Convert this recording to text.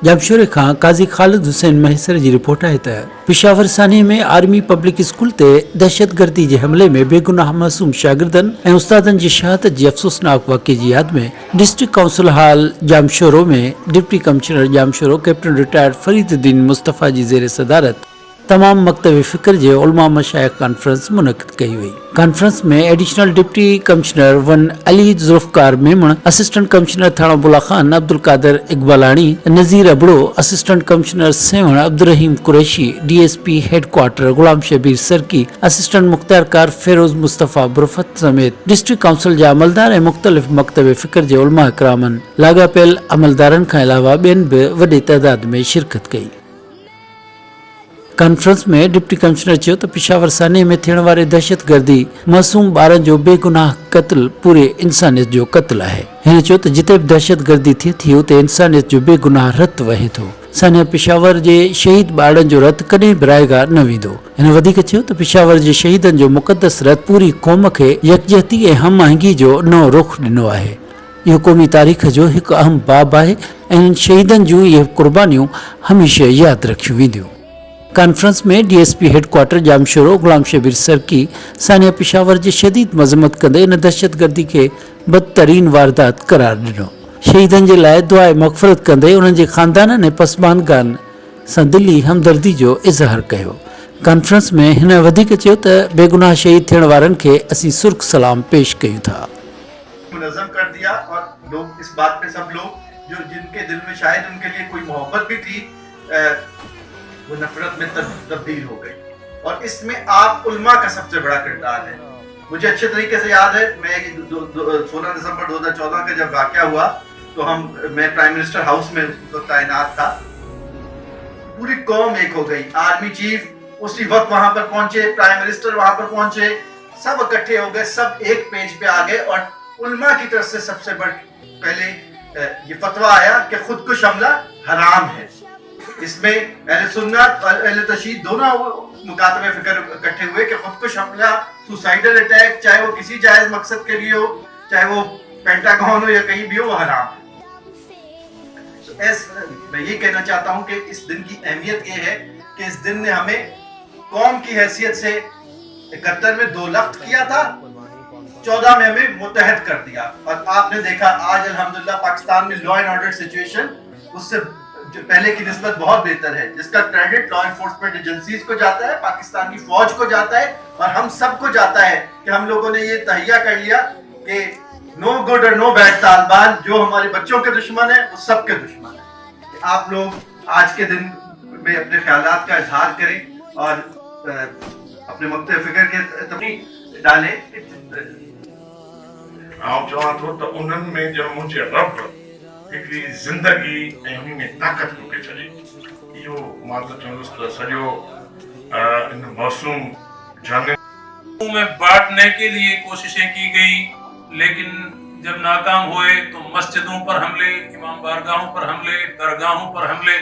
जामशोरे खां काज़ी ख़ालिद हुसैन महसर जी report आहे त पिशावर सानी में आर्मी पब्लिक स्कूल ते दहशतगर्दी जे हमले में बेगुनाह मासूम शागिर्दनि ऐं उस्तादनि जी शहादत जी अफ़सोसनाक वाक़े जी यादि में डिस्ट्रिक्ट काउंसिल हाल जामशोरो में deputy commissioner Jamshoro captain retired Fariduddin Mustafa जी ज़ेर सदारत तमाम मकतब फ़िक्र जे उलमा मशाइख कॉन्फ्रेंस मुनक़िद कई हुई। कॉन्फ्रेंस में additional deputy commissioner one Ali Zulfiqar Memon, assistant commissioner Thana Bula Khan Abdul Qadir Iqbalani, Nazir Abro, assistant commissioner Sehwan Abdurrahim Qureshi, DSP headquarter Ghulam Shabir Sarki, assistant मुख्तारकार फेरोज़ मुस्तफ़ा बुरफत समेत डिस्ट्रिक्ट काउंसिल जा अमलदार ऐं मुख़्तलिफ़ मकतब फ़िक्र जे उलमा इकरामनि लाॻापियल अमलदारनि खां अलावा ॿियनि बि वॾे तइदाद में शिरकत कई। कॉन्फ्रेंस में डिप्टी कमिश्नर चयो त पिशावर साने में थियण वारे दहशतगर्दी मासूम ॿारनि जो बेगुनाह क़त्ल पूरे इंसानियत जो क़त्ल आहे। हिन चयो त जिते बि दहशतगर्दी थिए थी उते इंसानियत जो बेगुनाह रत वहे थो। सानिया पिशावर जे शहीद ॿारनि जो रत कॾहिं बि रायगार न वेंदो। हिन वधीक चयो त पिशावर जे शहीदनि जो मुक़दस रत पूरी क़ौम खे यकजहती ऐं हम आहंगी जो नओं रुख़ ॾिनो आहे। इहो क़ौमी तारीख़ जो हिकु अहम बाब आहे ऐं इन शहीदनि जूं इहे कुर्बानियूं हमेशह यादि रखियूं वेंदियूं। कॉन्फ्रेंस में DSP हेडक्वार्टर जामशोरो गुलाम शबीर सरकी सानिया पिशावर जी शदीद मज़म्मत कंदे इन दहशतगर्दी के बदतरीन वारदात करार ॾिनो। शहीदनि जे लाइ दुआ मग़फ़िरत कंदे उन्हनि जे ख़ानदाननि ऐं पसमानगारनि सां दिली हमदर्दी जो इज़हार कयो। कॉन्फ्रेंस में हिन वधीक चयो त बेगुनाह शहीद थियण वारनि खे असीं सुर्ख़ सलाम पेश कयूं था। मुनज़्ज़म कर दिया और लोग इस बात पे सब लोग जो जिनके दिल में शायद उनके लिए कोई मोहब्बत भी थी वो नफरत में तब्दील हो गई। और इसमें आप उल्मा का सबसे बड़ा किरदार है। मुझे अच्छे तरीके से याद है, मैं 16 दिसंबर 2014 का जब वाक़या हुआ तो मैं प्राइम मिनिस्टर हाउस में उस वक्त तैनात था। पूरी कौम एक हो गई। आर्मी चीफ उसी वक्त वहां पर पहुंचे, प्राइम मिनिस्टर वहां पर पहुंचे, सब इकट्ठे हो गए, सब एक पेज पे आ गए और उल्मा की तरफ से सबसे पहले ये फतवा आया कि खुदकुश हमला हराम है। इसमें अहले सुन्नत और अहले तशय्युद दोनों मुकातबे फिक्र इकट्ठे हुए कि खुदकुश हमला, सुसाइडल अटैक, चाहे वो किसी जायज मकसद के लिए हो, चाहे वो पेंटागन हो या कहीं भी हो, वो हराम है। तो मैं ये कहना चाहता हूँ कि इस दिन की अहमियत ये है कि इस दिन ने हमें कौम की हैसियत से 71 में 2 लफ्त किया था, 14 में हमें मुत्तहद कर दिया। और आपने देखा आज अल्हम्दुलिल्लाह पाकिस्तान में लॉ एंड ऑर्डर सिचुएशन उससे जो पहले की निस्बत बहुत बेहतर है, जिसका क्रेडिट लॉ एनफोर्समेंट एजेंसीज को जाता है, पाकिस्तान की फौज को जाता है और हम सबको जाता है कि हम लोगों ने ये तहैया कर लिया कि नो गुड और नो बैड तालिबान जो हमारे बच्चों के दुश्मन है वो सबके दुश्मन है। आप लोग आज के दिन में अपने ख्यालात का इजहार करें और अपने मकतब फिक्र के तबदील डालें। आप चवां थो त उन्हनि में जो मुंहिंजे रब हिकिड़ी ज़िंदगी ऐं उन में ताक़त मूंखे छॾे, इहो मां त चवंदुसि त सॼो इन मासूम जाने में बांटने के लिए कोशिशें की गई, लेकिन जब नाकाम हुए तो मस्जिदों पर हमले, इमाम बारगाहों पर हमले, दरगाहों पर हमले।